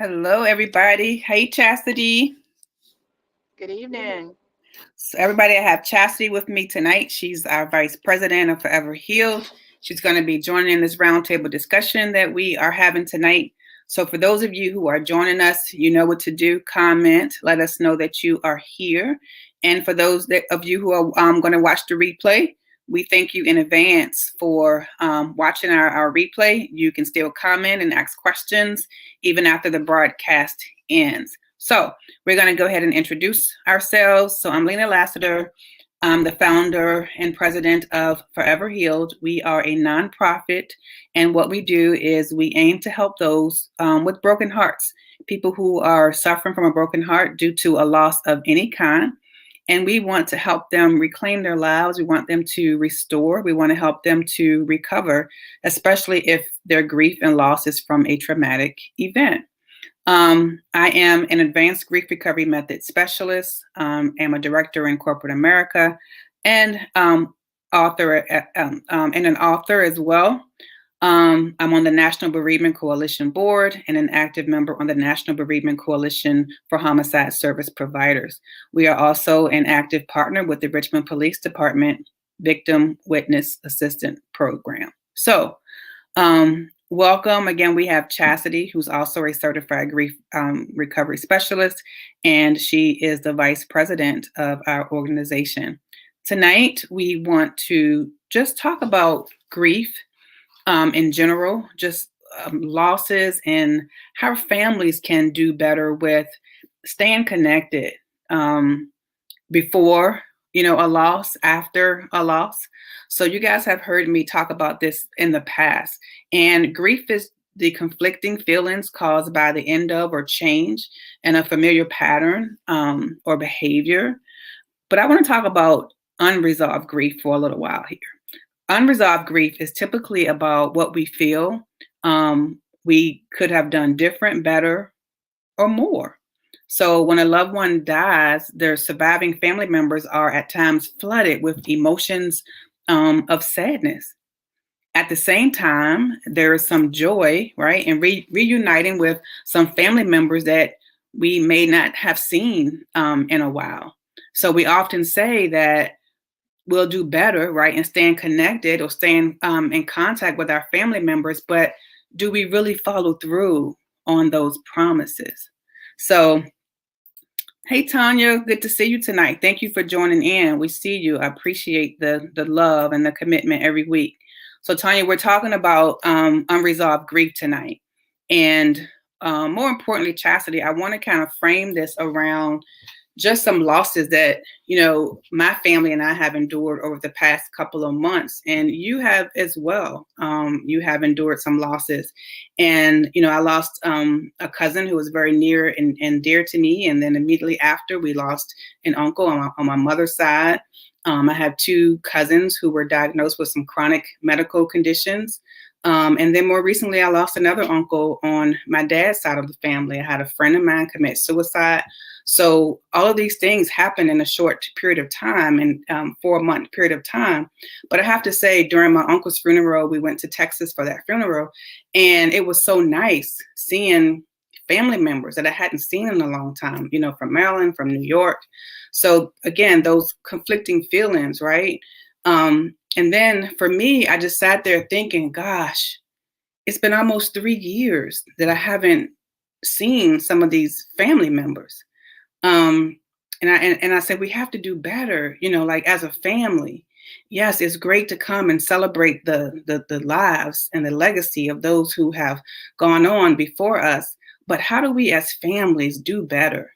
Hello, everybody. Hey, Chastity. Good evening. So, everybody, I have Chastity with me tonight. She's our Vice President of Forever Healed. She's going to be joining in this roundtable discussion that we are having tonight. So, for those of you who are joining us, you know what to do. Comment. Let us know that you are here. And for those of you who are going to watch the replay, we thank you in advance for watching our replay. You can still comment and ask questions even after the broadcast ends. So we're going to go ahead and introduce ourselves. So I'm Lena Lassiter. I'm the founder and president of Forever Healed. We are a nonprofit, and what we do is we aim to help those with broken hearts, people who are suffering from a broken heart due to a loss of any kind. And we want to help them reclaim their lives. We want them to restore. We want to help them to recover, especially if their grief and loss is from a traumatic event. I am an advanced grief recovery method specialist. I'm a director in corporate America and author and an author as well. I'm on the National Bereavement Coalition Board and an active member on the National Bereavement Coalition for Homicide Service Providers. We are also an active partner with the Richmond Police Department Victim Witness Assistance Program. So, welcome. Again, we have Chastity, who's also a certified grief recovery specialist, and she is the vice president of our organization. Tonight, we want to just talk about grief in general, just losses and how families can do better with staying connected before, a loss, after a loss. So you guys have heard me talk about this in the past. And grief is the conflicting feelings caused by the end of or change in a familiar pattern or behavior. But I want to talk about unresolved grief for a little while here. Unresolved grief is typically about what we feel we could have done different, better, or more. So when a loved one dies, their surviving family members are at times flooded with emotions of sadness. At the same time, there is some joy, right, in reuniting with some family members that we may not have seen in a while. So we often say that we'll do better, right, and staying connected or staying in contact with our family members, but do we really follow through on those promises? So, hey, Tanya, good to see you tonight. Thank you for joining in. We see you. I appreciate the love and the commitment every week. So, Tanya, we're talking about unresolved grief tonight. And more importantly, Chastity, I want to kind of frame this around just some losses that, my family and I have endured over the past couple of months. And you have as well. You have endured some losses. And, I lost a cousin who was very near and dear to me. And then immediately after, we lost an uncle on my mother's side. I have two cousins who were diagnosed with some chronic medical conditions. And then more recently, I lost another uncle on my dad's side of the family. I had a friend of mine commit suicide. So all of these things happened in a short period of time, and 4-month period of time. But I have to say, during my uncle's funeral, we went to Texas for that funeral. And it was so nice seeing family members that I hadn't seen in a long time, from Maryland, from New York. So again, those conflicting feelings, right? And then for me, I just sat there thinking, gosh, it's been almost 3 years that I haven't seen some of these family members. And I said, we have to do better, like as a family. Yes, it's great to come and celebrate the lives and the legacy of those who have gone on before us. But how do we as families do better?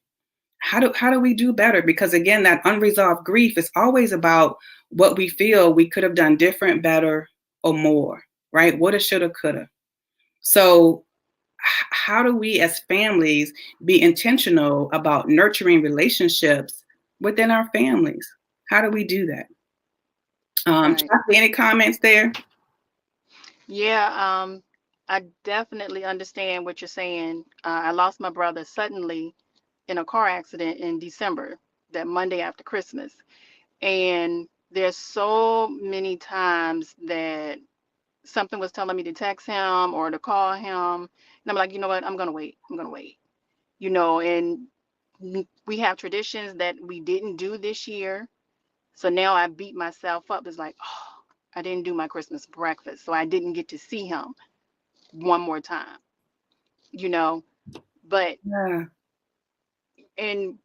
How do we do better? Because again, that unresolved grief is always about what we feel we could have done different, better, or more, right? Woulda, shoulda, coulda. So how do we as families be intentional about nurturing relationships within our families? How do we do that? Right. Chelsea, any comments there? Yeah. I definitely understand what you're saying. I lost my brother suddenly in a car accident in December, that Monday after Christmas. And there's so many times that something was telling me to text him or to call him. And I'm like, you know what? I'm going to wait. I'm going to wait. And we have traditions that we didn't do this year. So now I beat myself up. It's like, oh, I didn't do my Christmas breakfast. So I didn't get to see him one more time, you know. But, Yeah, and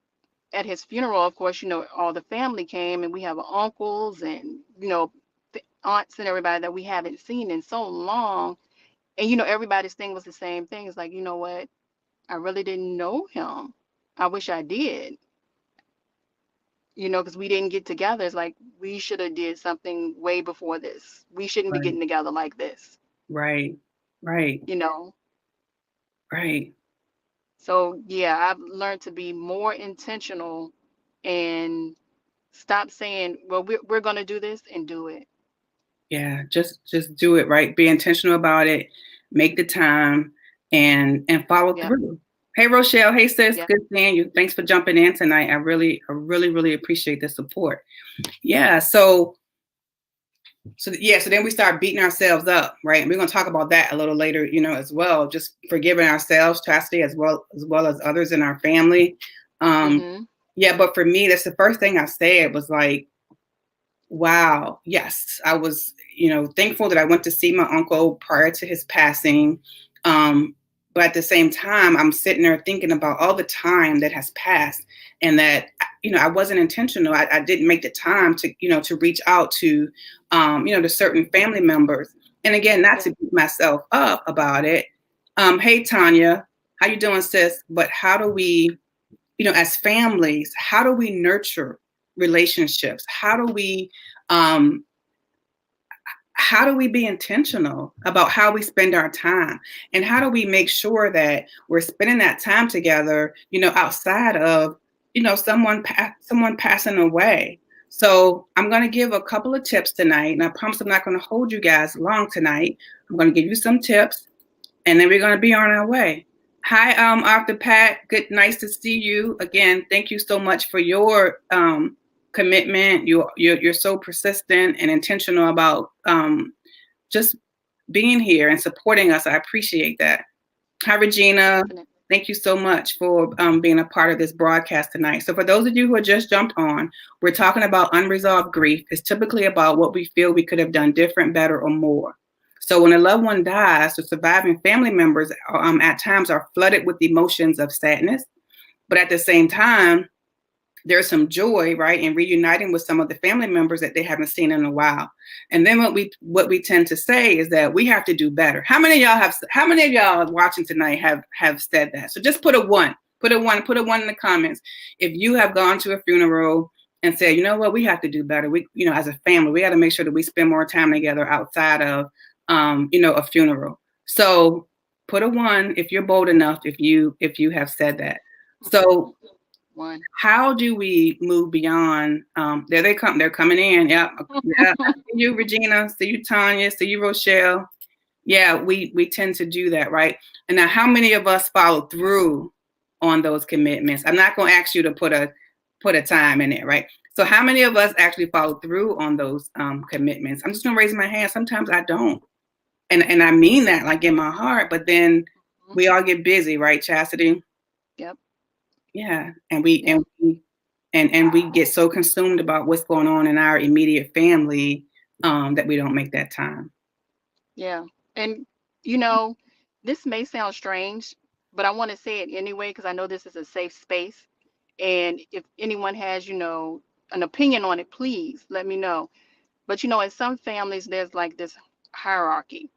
at his funeral, of course, all the family came and we have uncles and, aunts and everybody that we haven't seen in so long. And, everybody's thing was the same thing. It's like, you know what? I really didn't know him. I wish I did, because we didn't get together. It's like we should have did something way before this. We shouldn't be right, getting together like this, right, right, you know. right. So yeah, I've learned to be more intentional and stop saying, well, we're going to do this, and do it. Yeah, just do it, right? Be intentional about it. Make the time and follow Yep. through. Hey Rochelle, hey sis, Yep. good seeing you. Thanks for jumping in tonight. I really appreciate the support. Yeah, so then we start beating ourselves up, right? And we're going to talk about that a little later, as well. Just forgiving ourselves, chastity, as well as others in our family. Um, Mhm. yeah, but for me, that's the first thing I said was like, wow, yes, I was, thankful that I went to see my uncle prior to his passing. But at the same time, I'm sitting there thinking about all the time that has passed, and that, I wasn't intentional. I didn't make the time to reach out to certain family members. And again, not Yeah. to beat myself up about it. Hey, Tanya, how you doing, sis? But how do we, as families, how do we nurture relationships? Um, how do we be intentional about how we spend our time, and how do we make sure that we're spending that time together, outside of, someone passing away? So I'm going to give a couple of tips tonight, and I promise I'm not going to hold you guys long tonight. I'm going to give you some tips, and then we're going to be on our way. Hi, Dr. Pat. Good, nice to see you again. Thank you so much for your commitment. You're so persistent and intentional about just being here and supporting us. I appreciate that. Hi, Regina. Definitely. Thank you so much for being a part of this broadcast tonight. So, for those of you who have just jumped on, we're talking about unresolved grief. It's typically about what we feel we could have done different, better, or more. So, when a loved one dies, the surviving family members at times are flooded with emotions of sadness, but at the same time, there's some joy, right, in reuniting with some of the family members that they haven't seen in a while. And then what we tend to say is that we have to do better. How many of y'all watching tonight have said that? So just put a one. Put a one in the comments. If you have gone to a funeral and said, you know what, we have to do better. As a family, we got to make sure that we spend more time together outside of a funeral. So put a one if you're bold enough, if you have said that. So One. how do we move beyond? There they come. They're coming in. Yeah, yeah. I see you, Regina. See you, Tanya. See you, Rochelle. Yeah, we tend to do that, right? And now, how many of us follow through on those commitments? I'm not going to ask you to put a time in it, right? So, how many of us actually follow through on those commitments? I'm just going to raise my hand. Sometimes I don't, and I mean that like in my heart. But then Mhm. we all get busy, right, Chastity? Yep. Yeah, and we get so Yep. consumed about what's going on in our immediate family that we don't make that time. Yeah. And you know, this may sound strange, but I want to say it anyway because I know this is a safe space. And if anyone has, an opinion on it, please let me know. But in some families, there's like this hierarchy.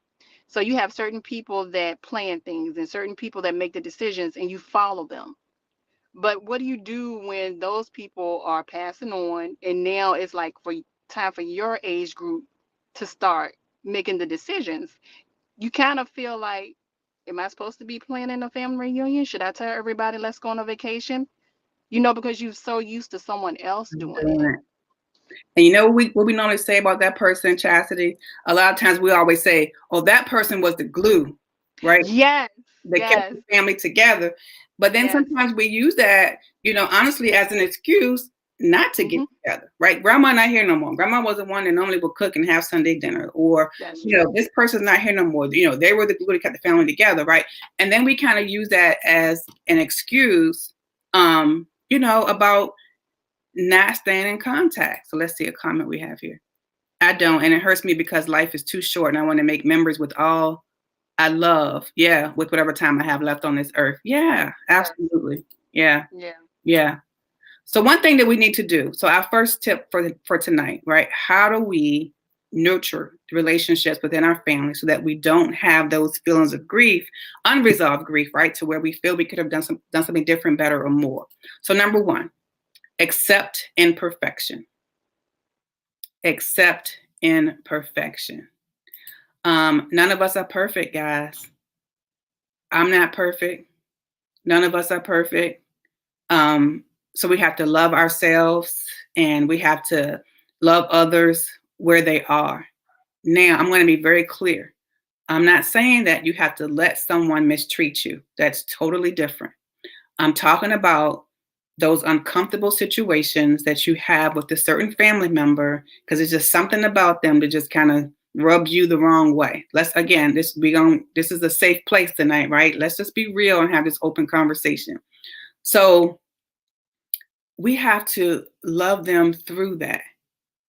So you have certain people that plan things and certain people that make the decisions and you follow them. But what do you do when those people are passing on and now it's like for time for your age group to start making the decisions? You kind of feel like Am I supposed to be planning a family reunion? Should I tell everybody let's go on a vacation? You know, because you're so used to someone else doing it. Doing it. And you know what we normally say about that person, Chastity? A lot of times we always say, "Oh, that person was the glue, right? Yes, That kept yes, the family together." But then yes. sometimes we use that, honestly, as an excuse not to get Hmm. together, right? Grandma not here no more. Grandma was the one that normally would cook and have Sunday dinner, or That's true. this person's not here no more. They were the glue that kept the family together, right? And then we kind of use that as an excuse, about not staying in contact. So let's see a comment we have here. I don't, and it hurts me because life is too short, and I want to make memories with all I love. Yeah, with whatever time I have left on this earth. Yeah, Yes. absolutely. Yeah, Yeah. yeah. So one thing that we need to do. So our first tip for tonight, right? How do we nurture the relationships within our family so that we don't have those feelings of grief, unresolved grief, right? To where we feel we could have done something different, better, or more. So number one, accept imperfection. Accept imperfection. None of us are perfect, guys. I'm not perfect. None of us are perfect. So we have to love ourselves and we have to love others where they are. Now, I'm going to be very clear. I'm not saying that you have to let someone mistreat you. That's totally different. I'm talking about those uncomfortable situations that you have with a certain family member because it's just something about them that just kind of rub you the wrong way. Let's again, this is a safe place tonight, right? Let's just be real and have this open conversation. So we have to love them through that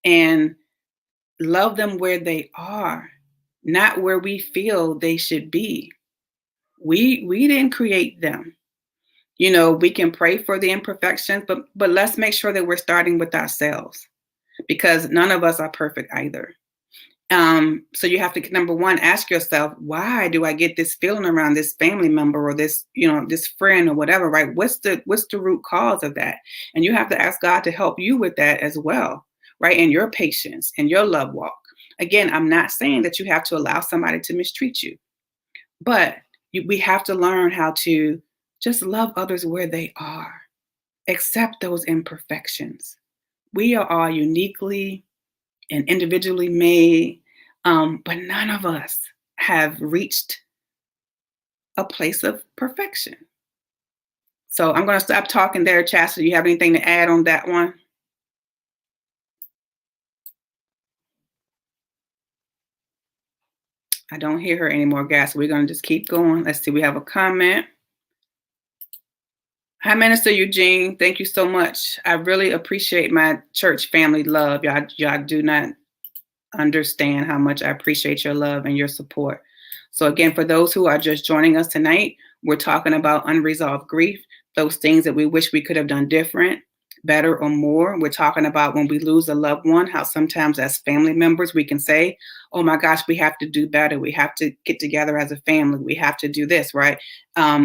and love them where they are, not where we feel they should be. We didn't create them. We can pray for the imperfections, but let's make sure that we're starting with ourselves because none of us are perfect either. So you have to, number one, ask yourself, why do I get this feeling around this family member or this friend or whatever, right? What's the root cause of that? And you have to ask God to help you with that as well, right? And your patience and your love walk. Again, I'm not saying that you have to allow somebody to mistreat you, but we have to learn how to just love others where they are, accept those imperfections. We are all uniquely and individually made, but none of us have reached a place of perfection. So I'm going to stop talking there, Chastity. You have anything to add on that one? I don't hear her anymore, guys. So we're going to just keep going. Let's see. We have a comment. Hi, Minister Eugene. Thank you so much. I really appreciate my church family love. Y'all do not understand how much I appreciate your love and your support. So, again, for those who are just joining us tonight, we're talking about unresolved grief, those things that we wish we could have done different, better, or more. We're talking about when we lose a loved one, how sometimes as family members we can say, oh my gosh, we have to do better. We have to get together as a family. We have to do this, right?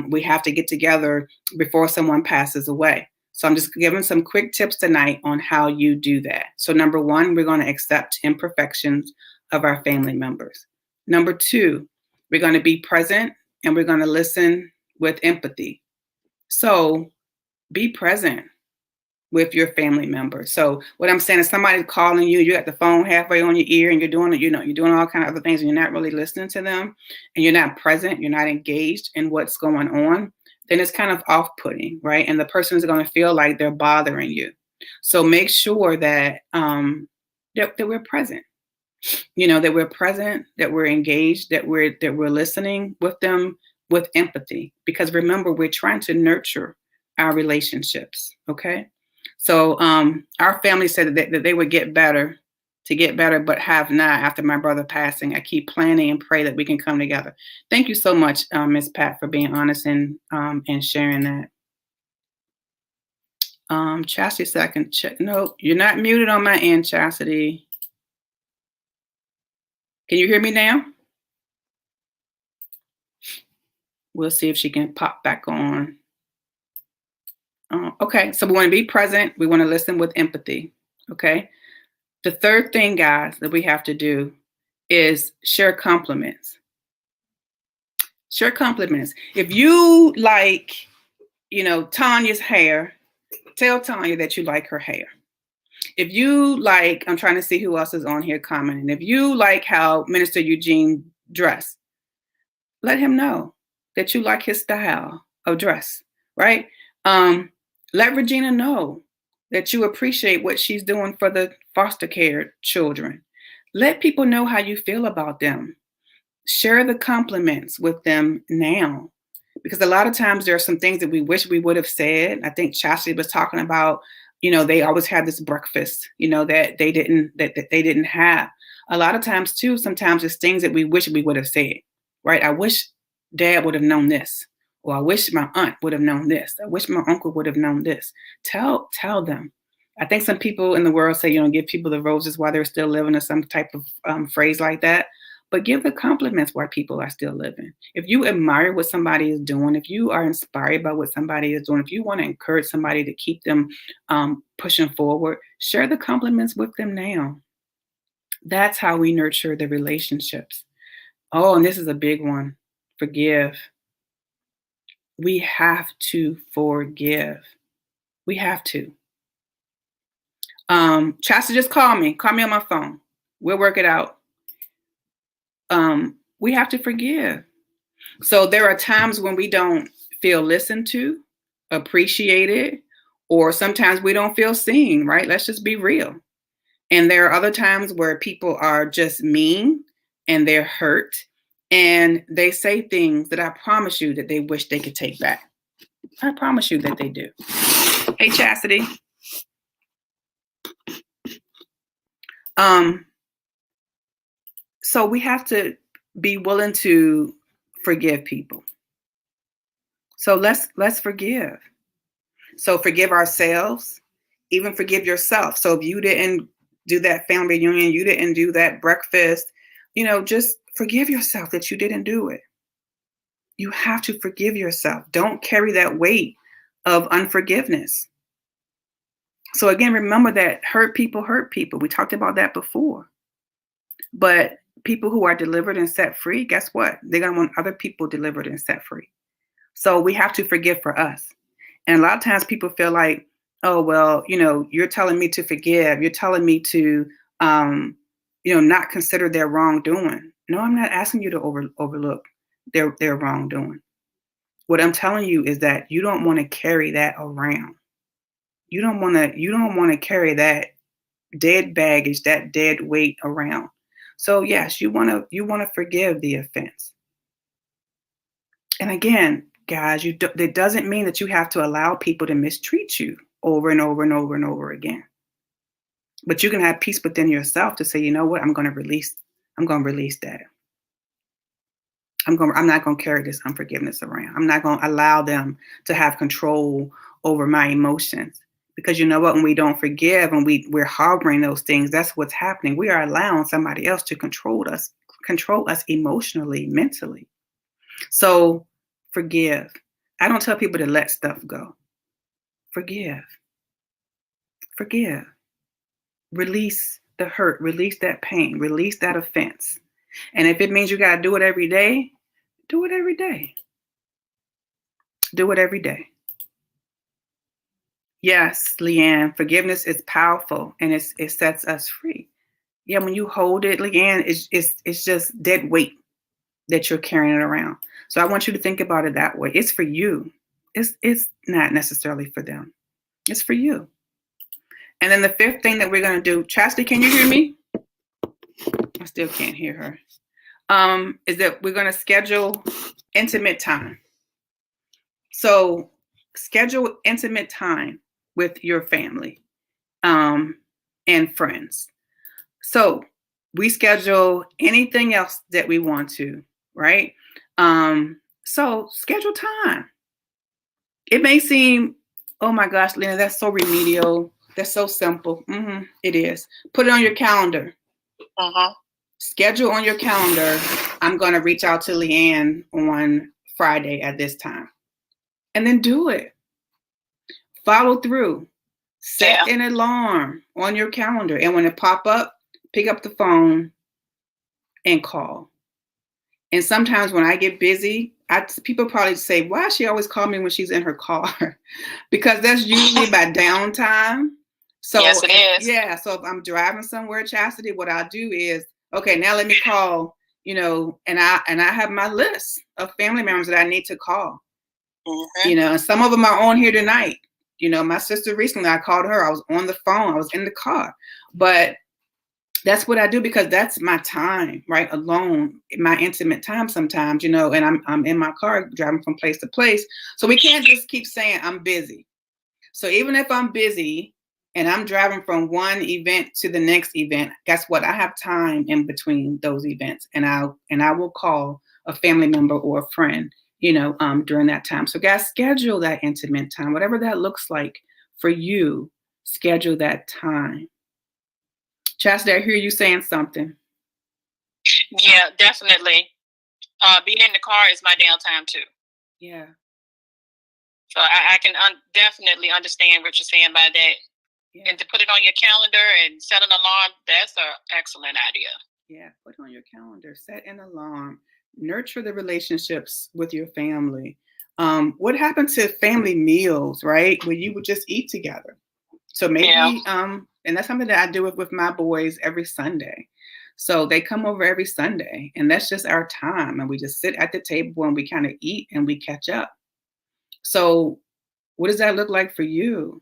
We have to get together before someone passes away. So I'm just giving some quick tips tonight on how you do that. So number one, we're going to accept imperfections of our family members. Number two, we're going to be present and we're going to listen with empathy. So be present with your family members. So what I'm saying is somebody's calling you, you got the phone halfway on your ear and you're doing it, you're doing all kind of other things and you're not really listening to them and you're not present, you're not engaged in what's going on, then it's kind of off-putting, right? And the person is going to feel like they're bothering you. So make sure that we're present. That we're present, that we're engaged, that we're listening with them with empathy. Because remember, we're trying to nurture our relationships. Okay. So our family said that they would get better, but have not after my brother passing. I keep planning and pray that we can come together. Thank you so much, Ms. Pat, for being honest and sharing that. Chastity, so I can check. No, you're not muted on my end, Chastity. Can you hear me now? We'll see if she can pop back on. Okay, so we want to be present. We want to listen with empathy. Okay. The third thing, guys, that we have to do is share compliments. Share compliments. If you like, Tanya's hair, tell Tanya that you like her hair. If you like, I'm trying to see who else is on here commenting. If you like how Minister Eugene dressed, let him know that you like his style of dress, right? Let Regina know that you appreciate what she's doing for the foster care children. Let people know how you feel about them. Share the compliments with them now, because a lot of times there are some things that we wish we would have said. I think Chastity was talking about, they always had this breakfast, that they didn't have. A lot of times too, sometimes it's things that we wish we would have said, right? I wish Dad would have known this, or I wish my aunt would have known this. I wish my uncle would have known this. Tell them. I think some people in the world say, give people the roses while they're still living, or some type of phrase like that. But give the compliments while people are still living. If you admire what somebody is doing, if you are inspired by what somebody is doing, if you want to encourage somebody to keep them pushing forward, share the compliments with them now. That's how we nurture the relationships. Oh, and this is a big one. Forgive. We have to forgive. We have to. Chasta, just call me. Call me on my phone. We'll work it out. We have to forgive. So there are times when we don't feel listened to, appreciated, or sometimes we don't feel seen, right? Let's just be real. And there are other times where people are just mean and they're hurt and they say things that I promise you that they wish they could take back. I promise you that they do. Hey, Chastity. So we have to be willing to forgive people. So let's forgive. So forgive ourselves, even forgive yourself. So if you didn't do that family reunion, you didn't do that breakfast, just forgive yourself that you didn't do it. You have to forgive yourself. Don't carry that weight of unforgiveness. So again, remember that hurt people hurt people. We talked about that before. But people who are delivered and set free, guess what? They're going to want other people delivered and set free. So we have to forgive for us. And a lot of times people feel like, oh, well, you're telling me to forgive. You're telling me to, not consider their wrongdoing. No, I'm not asking you to overlook their wrongdoing. What I'm telling you is that you don't want to carry that around. You don't want to carry that dead baggage, that dead weight around. So yes, you want to forgive the offense. And again, guys, it doesn't mean that you have to allow people to mistreat you over and over and over and over again. But you can have peace within yourself to say, you know what, I'm going to release that. I'm not going to carry this unforgiveness around. I'm not going to allow them to have control over my emotions. Because you know what, when we don't forgive and we're harboring those things, that's what's happening. We are allowing somebody else to control us emotionally, mentally. So forgive. I don't tell people to let stuff go. Forgive. Release the hurt, release that pain, release that offense. And if it means you got to do it every day, do it every day. Do it every day. Yes, Leanne, forgiveness is powerful and it sets us free. Yeah, when you hold it, Leanne, it's just dead weight that you're carrying it around. So I want you to think about it that way. It's for you. It's not necessarily for them. It's for you. And then the fifth thing that we're going to do, Chastity, can you hear me? I still can't hear her. Is that we're going to schedule intimate time. So schedule intimate time with your family and friends. So we schedule anything else that we want to, right? So schedule time. It may seem, oh my gosh, Lena, that's so remedial. That's so simple. It is. Put it on your calendar. Schedule on your calendar. I'm going to reach out to Leanne on Friday at this time. And then do it. Follow through. Set an alarm on your calendar. And when it pop up, pick up the phone and call. And sometimes when I get busy, people probably say, why does she always call me when she's in her car? Because that's usually my downtime. Yes, So it is. so if I'm driving somewhere, Chastity, what I'll do is, okay, now let me call, and I have my list of family members that I need to call. Mm-hmm. And some of them are on here tonight. My sister recently, I called her. I was on the phone. I was in the car. But that's what I do because that's my time, right? Alone, my intimate time sometimes, and I'm in my car driving from place to place. So we can't just keep saying I'm busy. So even if I'm busy and I'm driving from one event to the next event, guess what? I have time in between those events, and I will call a family member or a friend, during that time. So guys, schedule that intimate time, whatever that looks like for you. Schedule that time. Chastity, I hear you saying something. Yeah, definitely. Being in the car is my downtime too. Yeah. So I can definitely understand what you're saying by that. Yeah. And to put it on your calendar and set an alarm, that's an excellent idea. Yeah, put on your calendar, set an alarm, nurture the relationships with your family. What happened to family meals, right? Where you would just eat together. So maybe, and that's something that I do with my boys every Sunday. So they come over every Sunday, and that's just our time. And we just sit at the table and we kind of eat and we catch up. So, what does that look like for you?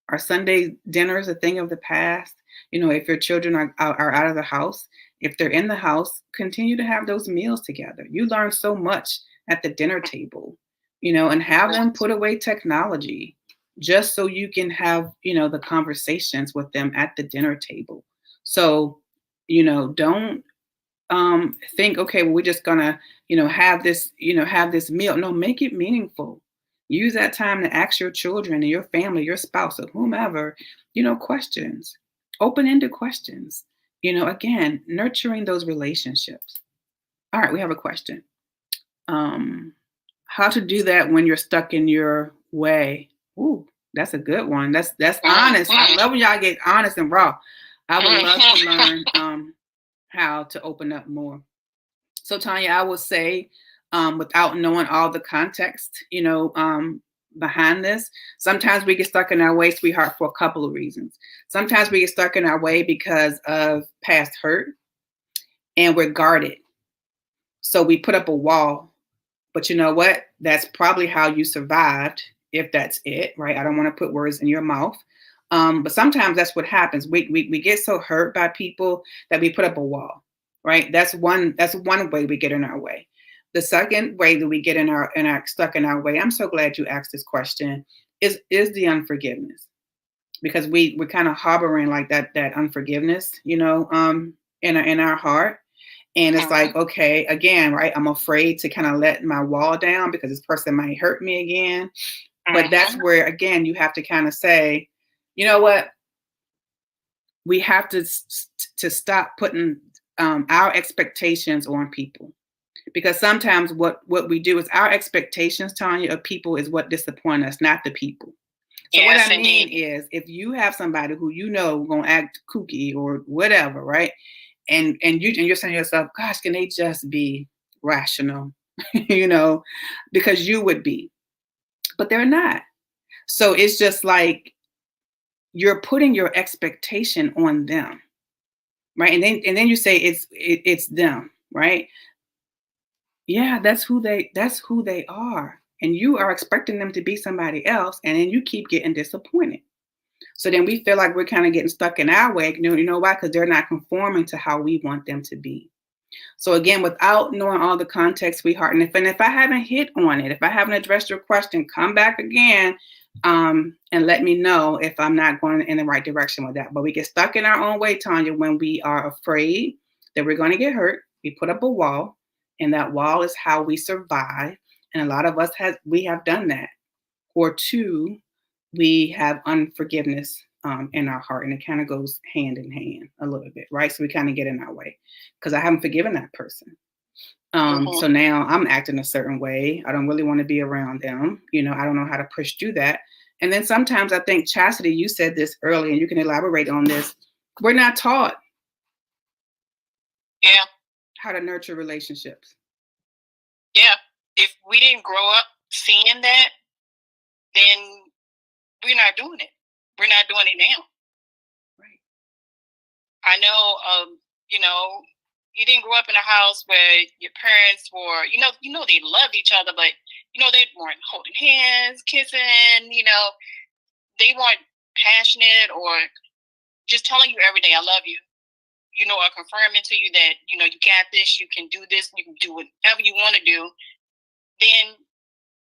Are Sunday dinners a thing of the past? If your children are out of the house, if they're in the house, continue to have those meals together. You learn so much at the dinner table, and have them put away technology just so you can have, the conversations with them at the dinner table. So, don't think, okay, well, we're just gonna, have this meal. No, make it meaningful. Use that time to ask your children and your family, your spouse, or whomever, questions, open-ended questions. Again, nurturing those relationships. All right, we have a question. How to do that when you're stuck in your way? Ooh, that's a good one. That's honest. I love when y'all get honest and raw. I would love to learn how to open up more. So Tanya, I would say, without knowing all the context, behind this, sometimes we get stuck in our way, sweetheart, for a couple of reasons. Sometimes we get stuck in our way because of past hurt, and we're guarded. So we put up a wall. But you know what? That's probably how you survived, if that's it, right? I don't want to put words in your mouth. But sometimes that's what happens. We get so hurt by people that we put up a wall, right? That's one way we get in our way. The second way that we get in our stuck in our way, I'm so glad you asked this question, is the unforgiveness. Because we're kind of harboring like that unforgiveness, in our heart. And it's like, okay, again, right? I'm afraid to kind of let my wall down because this person might hurt me again. But that's where, again, you have to kind of say, you know what? We have to stop putting our expectations on people. Because sometimes what we do is our expectations, Tanya, of people is what disappoint us, not the people. So yes, what I mean is, if you have somebody who gonna act kooky or whatever, right? And you're saying to yourself, gosh, can they just be rational? Because you would be, but they're not. So it's just like you're putting your expectation on them, right? And then you say it's them, right? Yeah, that's who they are. And you are expecting them to be somebody else, and then you keep getting disappointed. So then we feel like we're kind of getting stuck in our way. You know why? Because they're not conforming to how we want them to be. So again, without knowing all the context, sweetheart, and if I haven't hit on it, if I haven't addressed your question, come back again and let me know if I'm not going in the right direction with that. But we get stuck in our own way, Tanya, when we are afraid that we're going to get hurt. We put up a wall, and that wall is how we survive. And a lot of us we have done that. Or two, we have unforgiveness in our heart, and it kind of goes hand in hand a little bit, right? So we kind of get in our way because I haven't forgiven that person. So now I'm acting a certain way. I don't really want to be around them. I don't know how to push through that. And then sometimes I think, Chastity, you said this earlier, and you can elaborate on this. We're not taught how to nurture relationships. Yeah. If we didn't grow up seeing that, then we're not doing it. We're not doing it now. Right. I know, you know, you didn't grow up in a house where your parents were, they loved each other, but they weren't holding hands, kissing. They weren't passionate or just telling you every day, "I love you." Or confirming to you that you got this, you can do this, you can do whatever you want to do. Then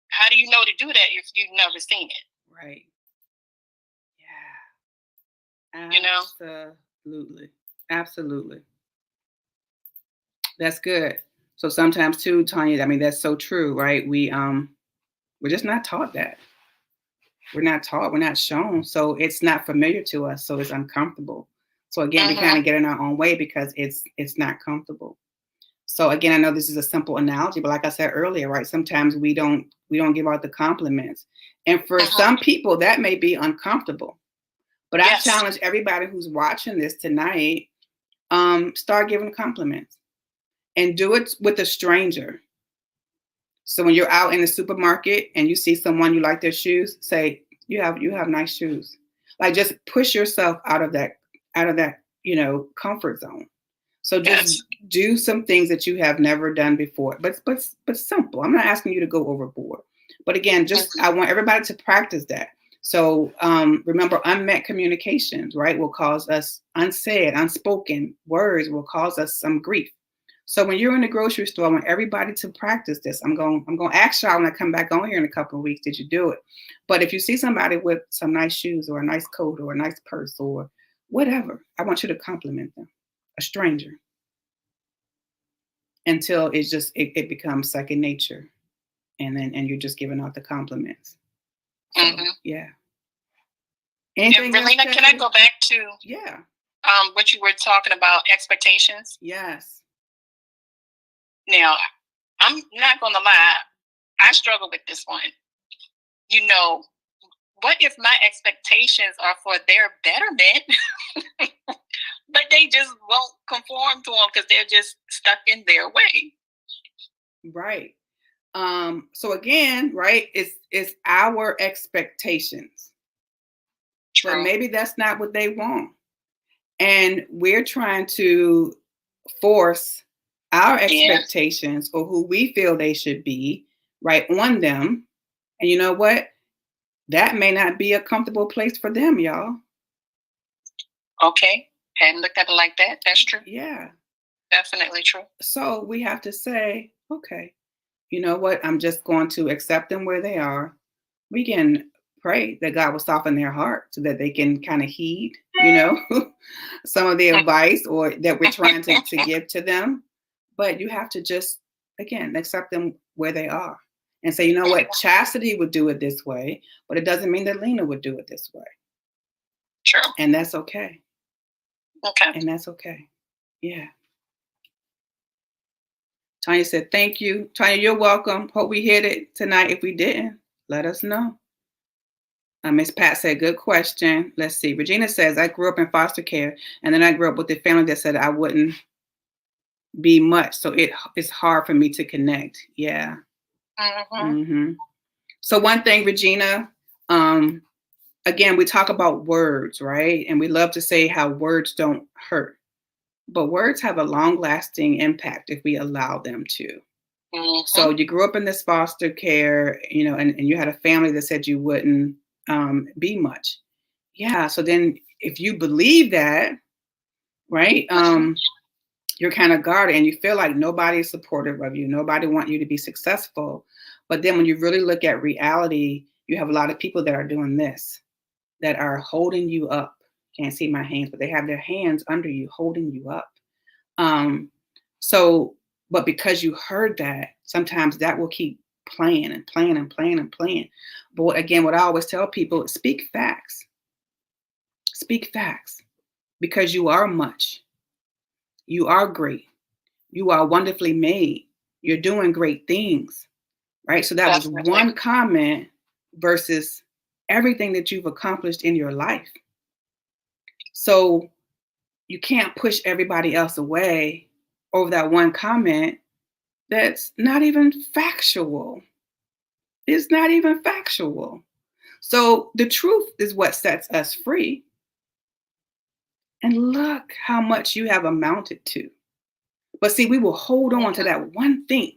how do you know to do that if you've never seen it? Right. Yeah. You know. Absolutely. Absolutely. That's good. So sometimes too, Tanya, I mean, that's so true, right? We're just not taught that. We're not taught, we're not shown. So it's not familiar to us. So it's uncomfortable. So again, we kind of get in our own way because it's not comfortable. So again, I know this is a simple analogy, but like I said earlier, right? Sometimes we don't give out the compliments. And for some people, that may be uncomfortable. But I challenge everybody who's watching this tonight, start giving compliments and do it with a stranger. So when you're out in the supermarket and you see someone you like their shoes, say, you have nice shoes. Like just push yourself out of that, comfort zone. So just do some things that you have never done before, but simple. I'm not asking you to go overboard. But again, I want everybody to practice that. So remember, unmet communications, right, will cause us unsaid, unspoken words will cause us some grief. So when you're in the grocery store, I want everybody to practice this. I'm going to ask y'all when I come back on here in a couple of weeks, did you do it? But if you see somebody with some nice shoes or a nice coat or a nice purse or whatever, I want you to compliment them, a stranger, until it becomes second nature, and you're just giving out the compliments. So, yeah. Anything Relina, can I go back to what you were talking about, expectations? Yes. Now, I'm not going to lie, I struggle with this one. What if my expectations are for their betterment, but they just won't conform to them because they're just stuck in their way? Right. So again, right, it's our expectations. True. But maybe that's not what they want. And we're trying to force our expectations or who we feel they should be, right, on them. And you know what? That may not be a comfortable place for them, y'all. Okay. Hadn't looked at it like that. That's true. Yeah. Definitely true. So we have to say, okay, you know what? I'm just going to accept them where they are. We can pray that God will soften their heart so that they can kind of heed, some of the advice or that we're trying to give to them. But you have to just, again, accept them where they are and say, you know what? Chastity would do it this way, but it doesn't mean that Lena would do it this way. True. And that's okay. Okay. And that's okay. Yeah. Tanya said, thank you. Tanya, you're welcome. Hope we hit it tonight. If we didn't, let us know. Miss Pat said, good question. Let's see. Regina says, I grew up in foster care, and then I grew up with a family that said I wouldn't be much. So it's hard for me to connect. Yeah. So one thing, Regina, again, we talk about words, right? And we love to say how words don't hurt. But words have a long-lasting impact if we allow them to. So you grew up in this foster care, and you had a family that said you wouldn't be much. Yeah. So then if you believe that, right, you're kind of guarded and you feel like nobody is supportive of you. Nobody wants you to be successful. But then when you really look at reality, you have a lot of people that are doing this, that are holding you up. Can't see my hands, but they have their hands under you, holding you up. But because you heard that, sometimes that will keep playing and playing and playing and playing. But again, what I always tell people is speak facts. Speak facts, because you are much. You are great. You are wonderfully made. You're doing great things, right? So that was one comment versus everything that you've accomplished in your life. So you can't push everybody else away over that one comment that's not even factual. It's not even factual. So the truth is what sets us free. And look how much you have amounted to. But see, we will hold on to that one thing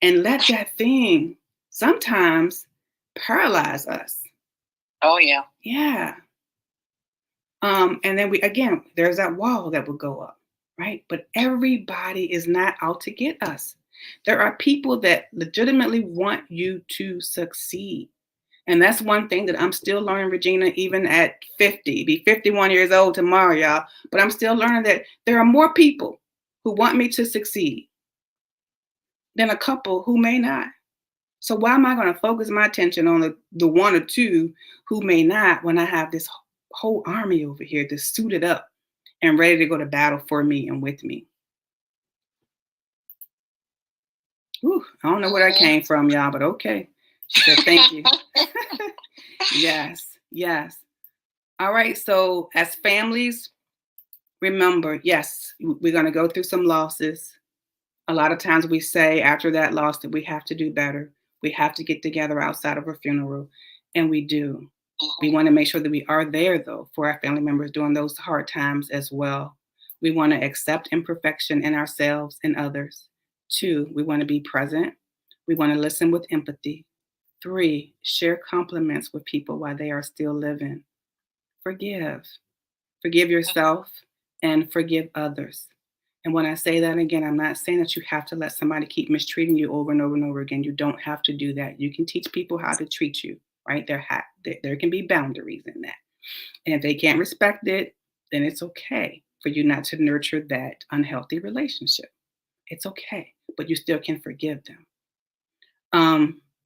and let that thing sometimes paralyze us. Oh, yeah. Yeah. And then there's that wall that will go up, right? But everybody is not out to get us. There are people that legitimately want you to succeed. And that's one thing that I'm still learning, Regina, even at 50, be 51 years old tomorrow, y'all. But I'm still learning that there are more people who want me to succeed than a couple who may not. So why am I going to focus my attention on the one or two who may not when I have this whole army over here that's suited up and ready to go to battle for me and with me? Whew, I don't know where that came from, y'all, but okay. She said, thank you. Yes, yes. All right. So as families, remember, yes, we're going to go through some losses. A lot of times we say after that loss that we have to do better. We have to get together outside of a funeral. And we do. We want to make sure that we are there, though, for our family members during those hard times as well. We want to accept imperfection in ourselves and others. 2, we want to be present. We want to listen with empathy. 3, share compliments with people while they are still living. Forgive. Forgive yourself and forgive others. And when I say that again, I'm not saying that you have to let somebody keep mistreating you over and over and over again. You don't have to do that. You can teach people how to treat you, right? There can be boundaries in that. And if they can't respect it, then it's okay for you not to nurture that unhealthy relationship. It's okay, but you still can forgive them.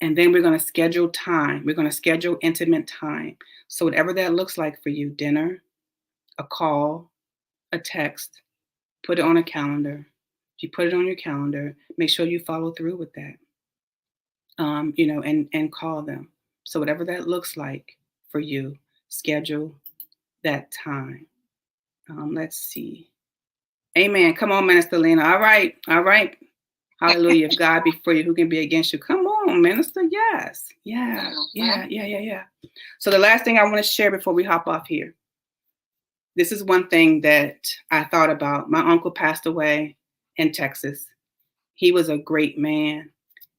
And then we're going to schedule time. We're going to schedule intimate time. So whatever that looks like for you, dinner, a call, a text, put it on a calendar. If you put it on your calendar, make sure you follow through with that. And call them. So whatever that looks like for you, schedule that time. Let's see. Amen. Come on, Minister Lena. All right. All right. Hallelujah. If God be for you, who can be against you? Come on, Minister. Yes. Yeah. So the last thing I want to share before we hop off here. This is one thing that I thought about. My uncle passed away in Texas. He was a great man.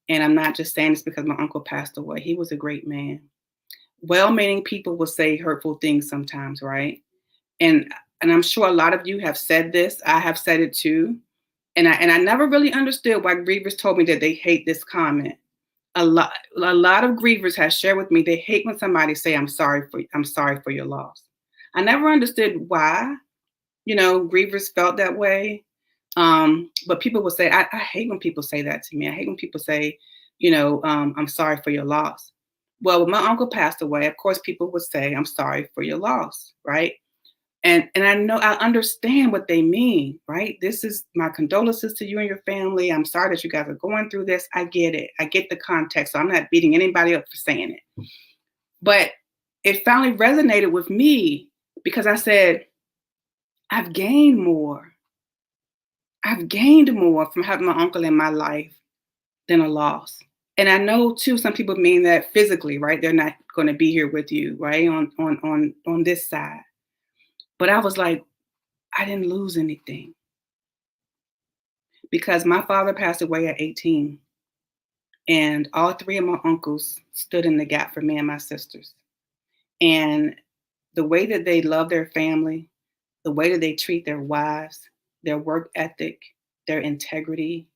And I'm not just saying this because my uncle passed away. He was a great man. Well-meaning people will say hurtful things sometimes, right? And I'm sure a lot of you have said this. I have said it too. And I never really understood why grievers told me that they hate this comment. A lot of grievers have shared with me they hate when somebody say I'm sorry for your loss. I never understood why, grievers felt that way. But people will say, I hate when people say that to me. I hate when people say, I'm sorry for your loss. Well, when my uncle passed away, of course, people would say, I'm sorry for your loss, right? And I understand what they mean, right? This is my condolences to you and your family. I'm sorry that you guys are going through this. I get it. I get the context. So I'm not beating anybody up for saying it. But it finally resonated with me because I said, I've gained more. I've gained more from having my uncle in my life than a loss. And I know too, some people mean that physically, right? They're not going to be here with you, right? On this side. But I was like, I didn't lose anything. Because my father passed away at 18. And all 3 of my uncles stood in the gap for me and my sisters. And the way that they love their family, the way that they treat their wives, their work ethic, their integrity,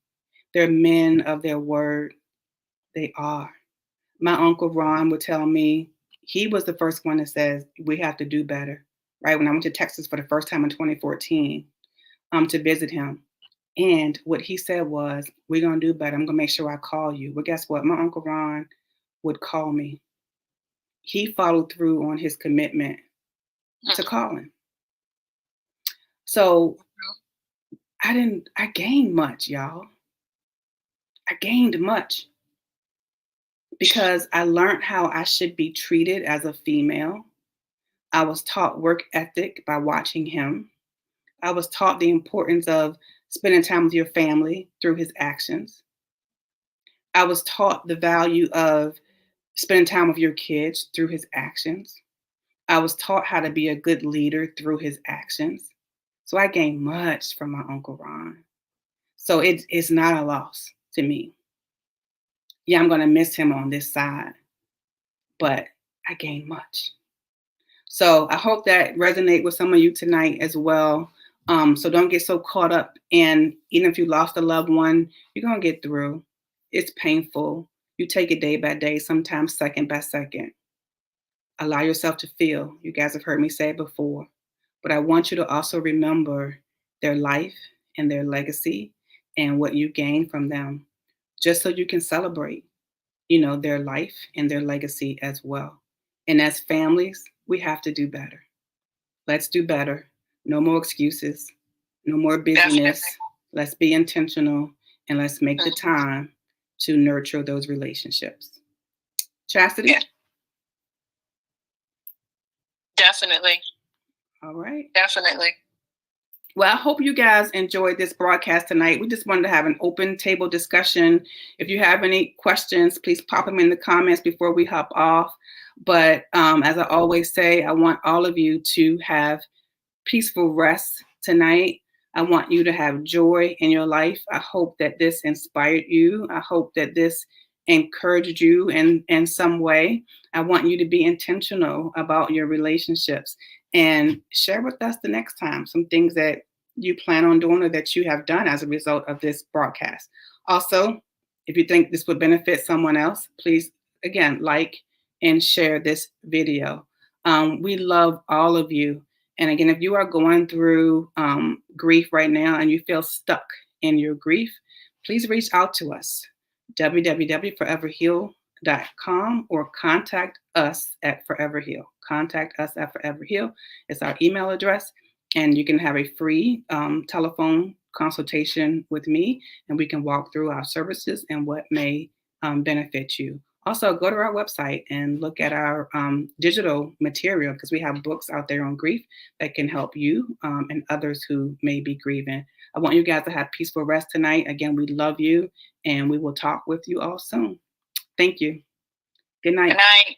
they're men of their word. They are. My Uncle Ron would tell me, he was the first one that says, we have to do better, right? When I went to Texas for the first time in 2014 to visit him. And what he said was, we're going to do better. I'm going to make sure I call you. Well, guess what? My Uncle Ron would call me. He followed through on his commitment to calling. So I gained much, y'all. I gained much because I learned how I should be treated as a female. I was taught work ethic by watching him. I was taught the importance of spending time with your family through his actions. I was taught the value of spending time with your kids through his actions. I was taught how to be a good leader through his actions. So I gained much from my Uncle Ron. So it's not a loss to me. Yeah, I'm going to miss him on this side, but I gained much. So I hope that resonate with some of you tonight as well. So don't get so caught up in, even if you lost a loved one, you're going to get through. It's painful. You take it day by day, sometimes second by second. Allow yourself to feel. You guys have heard me say it before. But I want you to also remember their life and their legacy and what you gained from them, just so you can celebrate, their life and their legacy as well. And as families, we have to do better. Let's do better. No more excuses. No more busyness. Definitely. Let's be intentional and let's make the time to nurture those relationships. Chastity? Yeah. Definitely. All right. Definitely. Well, I hope you guys enjoyed this broadcast tonight. We just wanted to have an open table discussion. If you have any questions, please pop them in the comments before we hop off. But as I always say, I want all of you to have peaceful rest tonight. I want you to have joy in your life. I hope that this inspired you. I hope that this encouraged you in some way. I want you to be intentional about your relationships and share with us the next time some things that you plan on doing or that you have done as a result of this broadcast. Also, if you think this would benefit someone else, please, again, like and share this video. We love all of you. And again, if you are going through grief right now and you feel stuck in your grief, please reach out to us, www.foreverheal.com, or contact us at Forever Heal. Contact us at Forever Heal. It's our email address, and you can have a free telephone consultation with me, and we can walk through our services and what may benefit you. Also, go to our website and look at our digital material, because we have books out there on grief that can help you and others who may be grieving. I want you guys to have peaceful rest tonight. Again, we love you, and we will talk with you all soon. Thank you. Good night. Good night.